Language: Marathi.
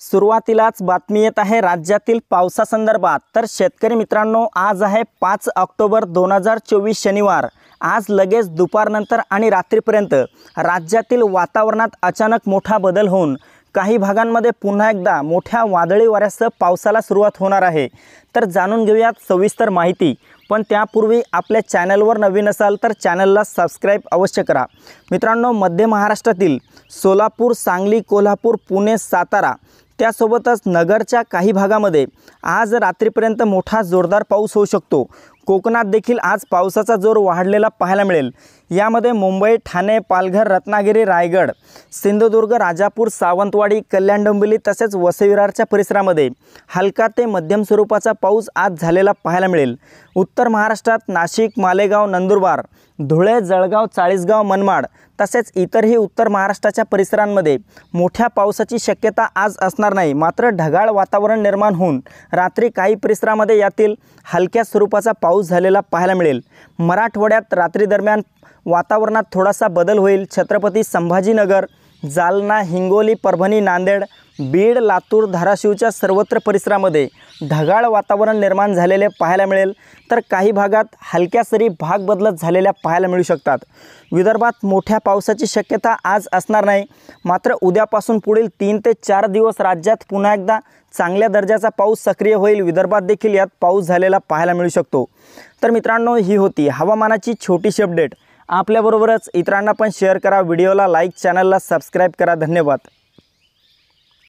सुरुवातीलाच बातमी येत आहे राज्यातील पावसासंदर्भात। तर शेतकरी मित्रांनो, आज आहे 5 ऑक्टोबर 2024 शनिवार। आज लगेच दुपारनंतर आणि रात्रीपर्यंत राज्यातील वातावरणात अचानक मोठा बदल होऊन काही भागांमध्ये पुन्हा एकदा मोठ्या वादळी वाऱ्यासह पावसाला सुरुवात होणार आहे। तर जाणून घेऊयात सविस्तर माहिती, पण त्यापूर्वी आपल्या चॅनलवर नवीन असाल तर चॅनलला सबस्क्राइब अवश्य करा। मित्रांनो, मध्य महाराष्ट्रातील सोलापूर, सांगली, कोल्हापूर, पुणे, सातारा त्यासोबतच नगरच्या काही भागामध्ये आज रात्रीपर्यंत मोठा जोरदार पाऊस होऊ शकतो। कोकणात देखील आज पावसाचा जोर वाढलेला पाहायला मिळेल। यामध्ये मुंबई, ठाणे, पालघर, रत्नागिरी, रायगड, सिंधुदुर्ग, राजापूर, सावंतवाडी, कल्याण, डोंबिवली तसेच वसईविरारच्या परिसरामध्ये हलका ते मध्यम स्वरूपाचा पाऊस आज झालेला पाहायला मिळेल। उत्तर महाराष्ट्रात नाशिक, मालेगाव, नंदुरबार, धुळे, जळगाव, चाळीसगाव, मनमाड तसेच इतरही उत्तर महाराष्ट्राच्या परिसरांमध्ये मोठ्या पावसाची शक्यता आज असणार नाही। मात्र ढगाळ वातावरण निर्माण होऊन रात्री काही परिसरामध्ये यातील हलक्या स्वरूपाचा पाऊस झालेला पाहायला मिळेल। मराठवाड्यात रात्री दरम्यान वातावरणात थोडासा बदल होईल। छत्रपती संभाजीनगर, जालना, हिंगोली, परभणी, नांदेड, बीड, लातूर, धाराशिवच्या सर्वत्र परिसरामध्ये ढगाळ वातावरण निर्माण झालेले पाहायला मिळेल। तर काही भागात हलक्या सरी भाग बदलत झालेल्या पाहायला मिळू शकतात। विदर्भात मोठ्या पावसाची शक्यता आज असणार नाही। मात्र उद्यापासून पुढील 3 ते 4 दिवस राज्यात पुन्हा एकदा चांगल्या दर्जाचा पाऊस सक्रिय होईल। विदर्भात देखील यात पाऊस झालेला पाहायला मिळू शकतो। तर मित्रांनो, ही होती हवामानाची छोटीशी अपडेट। आपल्याबरोबरच इतरांना पण शेअर करा, व्हिडिओला लाईक, चॅनलला सबस्क्राइब करा। धन्यवाद।